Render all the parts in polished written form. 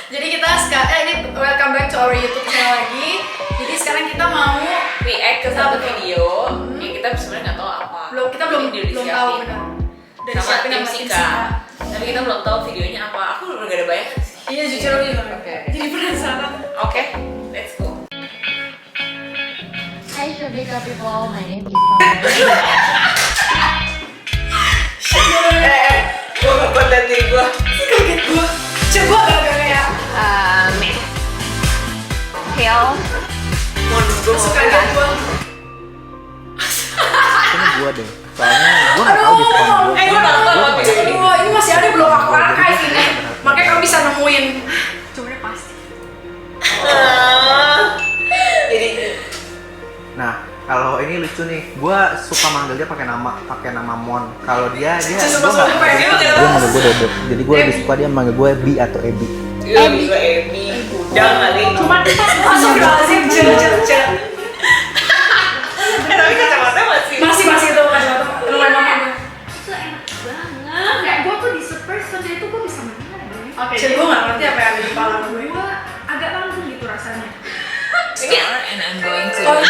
Jadi kita sekarang ini welcome back to our YouTube channel lagi. Jadi sekarang kita mau react ke satu video yang kita sebenarnya nggak tahu apa. Kita belum tahu benar. Dari Sama siapin tim sama tim Sika. Sika. Tapi kita belum tahu videonya apa. Aku udah gak ada bayangan sih. Iya jujur aja. Oke. Jadi penasaran. Oke, let's go. Hi Shabika people, my name is Pamela. Gue ngebuat dan diri gue. Kaget gua. Coba gak kayak Hill. Mau nunggu mau suka kaget gua. Ini gua deh. Soalnya gua nggak tahu di spam gua. Gua nonton waktu itu. Aduh, ini masih ada belum aku archive ini. Makanya kamu bisa nemuin. Coba pasti. Jadi Nah, kalau ini lucu nih. Gua suka manggil dia pakai nama Mon. Kalau dia Suka gua nggak pakai manggil nama. dia manggil gua Dodo. Jadi gua lebih suka dia manggil gua Bi atau Ebi. Ebi udang kali. Cuma masuk lazim jangan. Tapi kacamata masih. Masih itu kacamata. Lumayan lama. Itu enak banget. Kayak gue tuh di surprise kerja itu gue bisa menang. Oke, jadi gue nggak ngerti apa yang ada di kepala gue. Gue agak langsung gitu rasanya. And I'm going to Oh.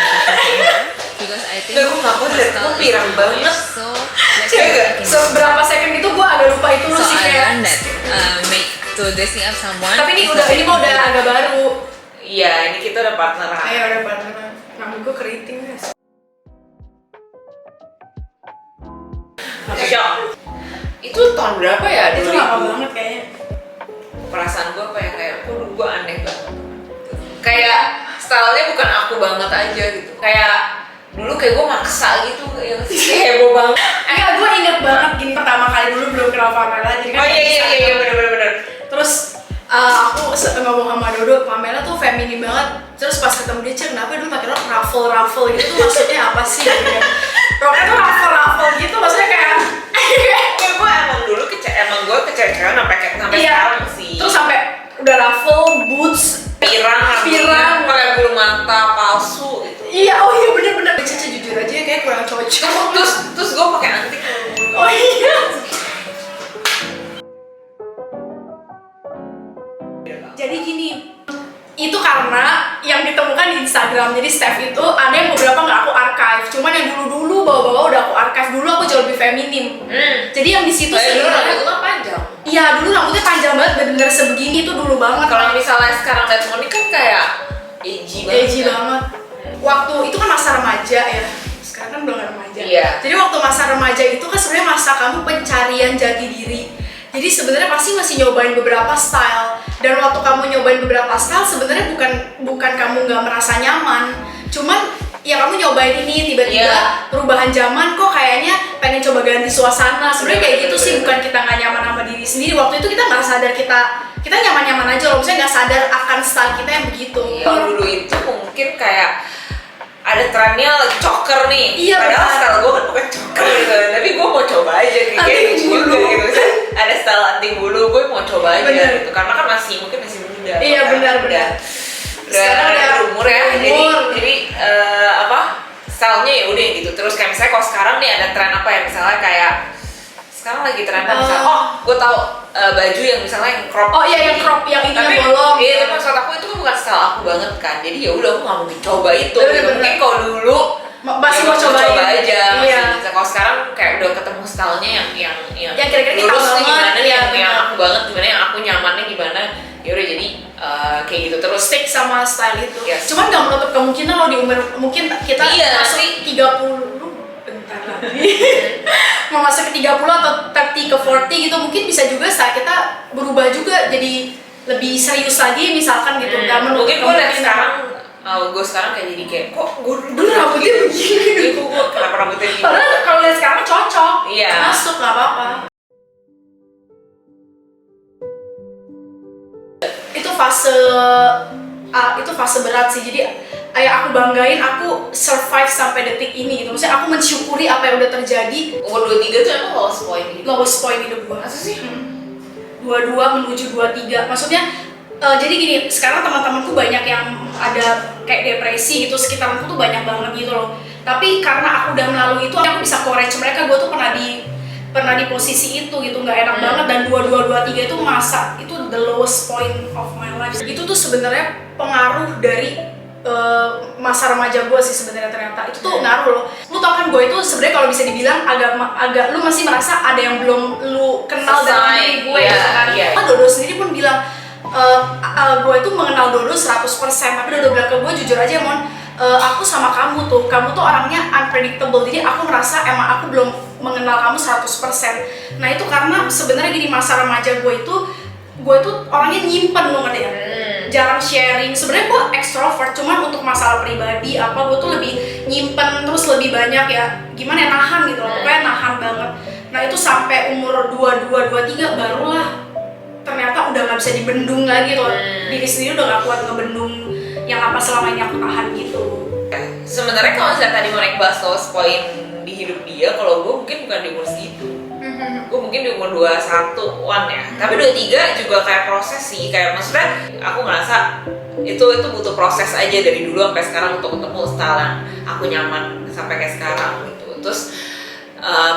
because I think Nggak, gue nggak kuat, gue pirang banget. so let's Cek, see seberapa second gitu gue agak lupa itu so sih I kayak. learned that make to dressing up someone. Tapi ini is udah not ini mah udah agak baru. Iya, ini kita udah partneran. Ayo udah partneran. Rambut gue keriting guys. Shock. Itu tahun berapa ya? Itu lama banget kayaknya. Perasaan gue apa ya, kayak gue aneh banget. Kayak stylenya bukan aku banget aja gitu. Kayak dulu kayak gue maksa gitu, yang heboh banget. Enggak, gue inget banget gini pertama kali dulu belum kenal Pamela jadi kan. Oh iya bener. Terus aku ngomong sama Dodo, Pamela tuh feminim banget. Terus pas ketemu dia, Cek, kenapa dulu pakai rok ruffle gitu tuh maksudnya apa sih? Gitu kan. Roknya tuh ruffle gitu, maksudnya kayak Gue emang dulu emang gue kecewa sampai iya. sekarang sih. Terus sampai udah ruffle, boots, pirang, pakai bulu mata palsu gitu. iya, oh iya bener-bener. Caca jujur aja kayak kurang cocok. Terus gue pakai antik. Oh iya. Jadi gini, itu karena yang ditemukan di Instagram. Jadi Steph itu ada yang beberapa nggak aku archive. Cuman yang dulu bawa-bawa udah aku archive. Dulu aku jauh lebih feminim. Jadi yang di situ Dulu sebenarnya. rambut kan panjang. Iya, dulu rambutnya panjang banget, bener-bener sebegini itu dulu banget. Kalau misalnya sekarang lihat Moni kan kayak edgy banget. Edgy kan? banget. Waktu itu kan masa remaja ya. Sekarang kan belum remaja. Iya. Jadi waktu masa remaja itu kan sebenarnya masa kamu pencarian jati diri. Jadi sebenarnya pasti masih nyobain beberapa style. Dan waktu kamu nyobain beberapa style sebenarnya bukan kamu nggak merasa nyaman. Cuman ya kamu nyobain ini tiba-tiba Iya. perubahan zaman kok kayaknya pengen coba ganti suasana. Sebenarnya kayak gitu sih, bukan kita nggak nyaman sama diri sendiri. Waktu itu kita nggak sadar kita nyaman-nyaman aja loh. Misalnya nggak sadar akan style kita yang begitu. Kalau dulu itu mungkin kayak ada trennya choker nih. Iya, Padahal benar. style gue kan bukan choker gitu. Tapi gue mau coba aja kayak Anting gitu bulu. juga gitu. Misalnya ada style anting bulu, gue mau coba aja Benar. gitu. Karena kan mungkin masih muda. Iya, Sekarang benar. Udah Sekarang udah berumur ya. berumur. Jadi apa? Stylenya ya udah gitu. Terus kayak misalnya kalau sekarang nih ada tren apa ya? Misalnya kayak sekarang lagi tren apa? Misalnya, gue tahu baju yang misalnya yang crop. Oh iya, yang crop, yang ininya Tapi bolong. iya, tapi maksud aku itu kan bukan style aku banget kan. Jadi ya udah aku nggak mungkin coba itu. Bener, Gitu. bener. Mungkin kalau dulu Masih ya mau cobain. aja. Iya. Masih. Kalau sekarang kayak udah ketemu stylenya yang Yang kira-kira kita lurus nih, banget, gimana nih, iya, yang bener. aku banget gimana, yang aku nyamannya gimana. Ya udah jadi kayak gitu terus. Stick sama style itu. Yes. Cuman nggak menutup kemungkinan lo di umur mungkin kita Iya, masuk nanti. 30 bentar lagi. Mau masuk ke 30 atau 30 ke 40 gitu mungkin bisa juga saat kita berubah juga jadi lebih serius lagi misalkan gitu. Nggak menutup Mungkin gue liat kemungkinan. sekarang gue sekarang kayak jadi kayak kok gue Dulu rambutnya begini. Iya, gue kenapa rambutnya gini? Padahal kalau lihat sekarang cocok. Iya. Masuk nggak apa-apa. Itu fase berat sih. Jadi aku banggain aku survive sampai detik ini gitu. Maksudnya aku mensyukuri apa yang udah terjadi. Umur 23 tuh emang lowest point gitu. Lowest point hidup gue. Masa sih? 22 menuju 23. Maksudnya jadi gini, sekarang teman-temanku banyak yang ada kayak depresi gitu, sekitarku tuh banyak banget gitu loh. Tapi karena aku udah melalui itu, aku bisa courage mereka. Gue tuh pernah di posisi itu gitu, nggak enak banget. Dan 22-23 itu masa itu the lowest point of my life. Itu tuh sebenarnya pengaruh dari masa remaja gue sih sebenarnya. Ternyata itu tuh ngaruh loh. Lu tau kan, gue itu sebenarnya kalau bisa dibilang agak lu masih merasa ada yang belum lu kenal dengan diri gue gitu kan. Dodo sendiri pun bilang gue itu mengenal Dodo 100%, tapi Dodo bilang ke gue, jujur aja Mon, aku sama kamu tuh orangnya unpredictable. Jadi aku merasa emang aku belum mengenal kamu 100%. Nah itu karena sebenarnya di masa remaja gue itu orangnya nyimpen, lo ngerti ya? Jarang sharing. Sebenarnya gue extrovert, cuman untuk masalah pribadi gue tuh lebih nyimpen, terus lebih banyak ya gimana ya, nahan gitu loh, pokoknya nahan banget. Nah itu sampai umur 22-23 barulah ternyata udah nggak bisa dibendung lagi loh. Diri sendiri udah nggak kuat ngebendung yang apa selama ini aku tahan gitu. Sebenarnya kalau misalnya tadi mau naik bahas lowest point di hidup dia, kalau gue mungkin bukan di umur segitu. Gue mungkin di umur 21-an ya. Tapi 23 juga kayak proses sih. Kayak maksudnya aku ngerasa itu butuh proses aja dari dulu sampai sekarang untuk ketemu style yang aku nyaman sampai kayak sekarang gitu. Terus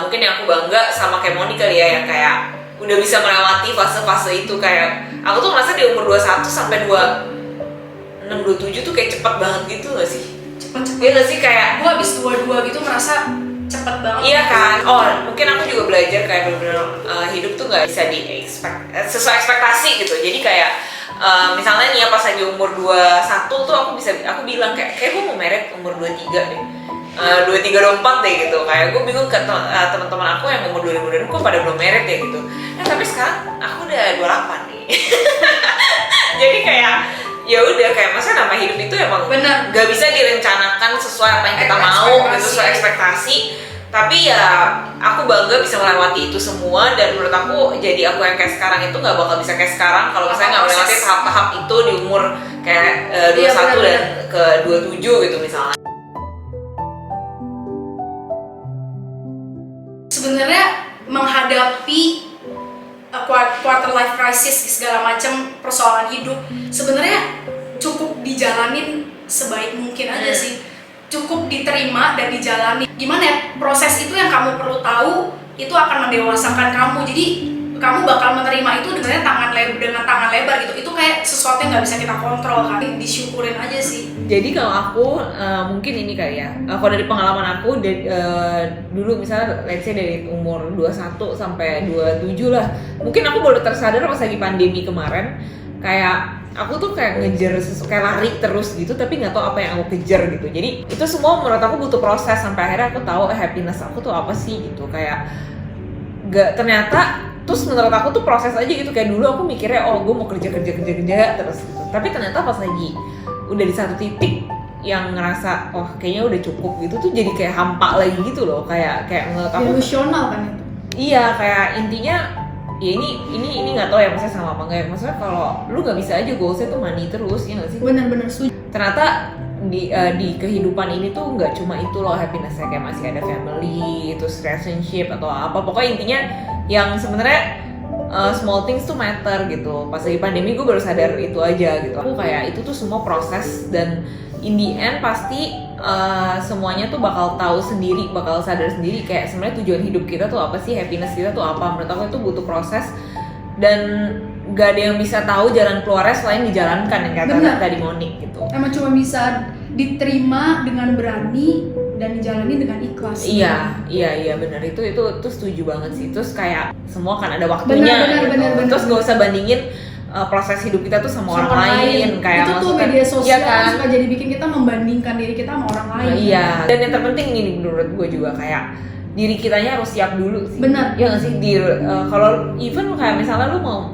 mungkin yang aku bangga sama kayak Moni kali ya, yang kayak udah bisa melewati fase-fase itu. Kayak aku tuh ngerasa di umur 21 sampai 26-27 tuh kayak cepet banget gitu gak sih? Cepet-cepet. Iya gak sih, kayak Gue abis 22 gitu merasa cepet banget. iya kan? Oh, mungkin aku juga belajar kayak bener-bener hidup tuh gak bisa sesuai ekspektasi gitu. Jadi kayak misalnya nih ya pas lagi umur 21 tuh aku bilang kayak gue mau married umur 23 deh. 23-24 deh gitu. Kayak gue bingung ke teman-teman aku yang umur 2000 kok pada belum married ya gitu. Tapi sekarang aku udah 28 nih. Jadi kayak ya udah, kayak masa nama hidup itu emang bener, gak bisa direncanakan sesuai apa yang kita mau gitu, sesuai ekspektasi. Tapi ya aku bangga bisa melewati itu semua, dan menurut aku jadi aku yang kayak sekarang itu gak bakal bisa kayak sekarang kalau misalnya gak melewati tahap-tahap itu di umur kayak 21 dan ke 27 gitu misalnya. Sebenarnya menghadapi quarter life crisis segala macam persoalan hidup sebenarnya cukup dijalanin sebaik mungkin aja sih, cukup diterima dan dijalani. Gimana ya, proses itu yang kamu perlu tahu itu akan mendewasakan kamu. Jadi kamu bakal menerima itu dengan tangan lebar gitu. Itu kayak sesuatu yang nggak bisa kita kontrol kan, disyukurin aja sih. Jadi kalau aku mungkin ini kali ya, kalau dari pengalaman aku dulu misalnya let's say dari umur 21 sampai 27 lah, mungkin aku baru tersadar pas lagi pandemi kemarin, kayak aku tuh kayak ngejar kayak lari terus gitu, tapi nggak tahu apa yang aku kejar gitu. Jadi itu semua menurut aku butuh proses sampai akhirnya aku tahu happiness aku tuh apa sih gitu. Kayak nggak, ternyata terus menurut aku tuh proses aja gitu. Kayak dulu aku mikirnya gue mau kerja terus gitu. Tapi ternyata pas lagi udah di satu titik yang ngerasa kayaknya udah cukup gitu tuh, jadi kayak hampa lagi gitu loh. Kayak menurut aku Delusional kan itu. Iya, kayak intinya ya ini nggak tahu ya maksudnya sama apa enggak ya. Maksudnya kalau lu nggak bisa aja goalsnya tuh money terus, ya nggak sih? Bener-bener setuju. Ternyata di kehidupan ini tuh nggak cuma itu loh happinessnya, kayak masih ada family, terus relationship atau apa. Pokoknya intinya yang sebenarnya small things tuh matter gitu. Pas lagi pandemi gue baru sadar itu aja gitu. Aku kayak itu tuh semua proses, dan in the end pasti semuanya tuh bakal tahu sendiri, bakal sadar sendiri kayak sebenarnya tujuan hidup kita tuh apa sih, happiness kita tuh apa. Menurut aku itu butuh proses, dan gak ada yang bisa tahu jalan keluarnya selain dijalankan, yang kata tadi Moni gitu. Emang cuma bisa diterima dengan berani dan dijalani dengan ikhlas. Iya benar, itu setuju banget sih. Terus kayak semua kan ada waktunya. Benar. Terus gak usah bandingin proses hidup kita tuh sama orang lain. Kayak itu tuh media sosial kan? suka jadi bikin kita membandingkan diri kita sama orang lain. Iya. Dan yang terpenting ini menurut gue juga kayak diri kitanya harus siap dulu sih. Benar. Ya nggak sih, kalau even kayak misalnya lu mau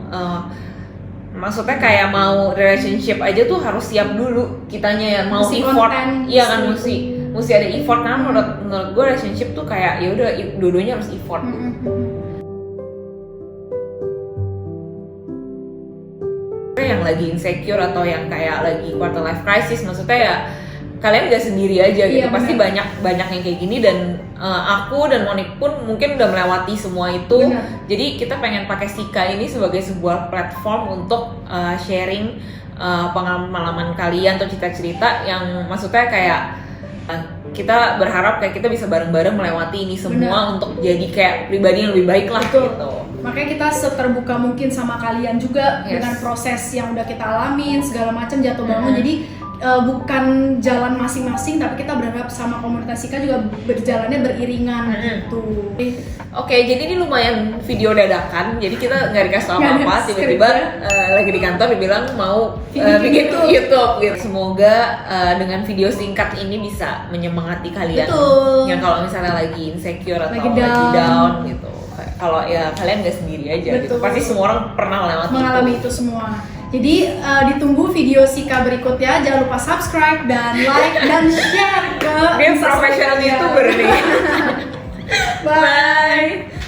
maksudnya kayak mau relationship aja tuh harus siap dulu kitanya ya, mau mesti effort. konten, Iya kan, mesti ada effort. Karena menurut gue relationship tuh kayak ya udah dua-duanya harus effort. Yang lagi insecure atau yang kayak lagi quarter life crisis, maksudnya ya kalian gak sendiri aja gitu. Iya, Pasti benar. banyak yang kayak gini, dan aku dan Monik pun mungkin udah melewati semua itu. Benar. Jadi kita pengen pakai Sika ini sebagai sebuah platform untuk sharing pengalaman kalian atau cerita-cerita yang maksudnya kayak kita berharap kayak kita bisa bareng-bareng melewati ini semua untuk jadi kayak pribadi yang lebih baik lah. Betul. Gitu. Makanya kita seterbuka mungkin sama kalian juga Yes. dengan proses yang udah kita alamin segala macam jatuh bangun. Jadi bukan jalan masing-masing, tapi kita berharap sama komunitas Sika juga berjalannya beriringan gitu. Oke, jadi ini lumayan video dadakan. Jadi kita nggak dikasih tau Nggak ada apa-apa, tiba-tiba lagi di kantor dibilang mau bikin YouTube gitu. Semoga dengan video singkat ini bisa menyemangati kalian. Betul. Yang kalau misalnya lagi insecure atau Lagi lagi down. down gitu. Kalau ya kalian nggak sendiri aja gitu. Betul. Pasti semua orang pernah Mengalami itu semua. Jadi ditunggu video Sika berikutnya. Jangan lupa subscribe dan like dan share ke Dia Instastory profesional kalian. YouTuber nih. Bye.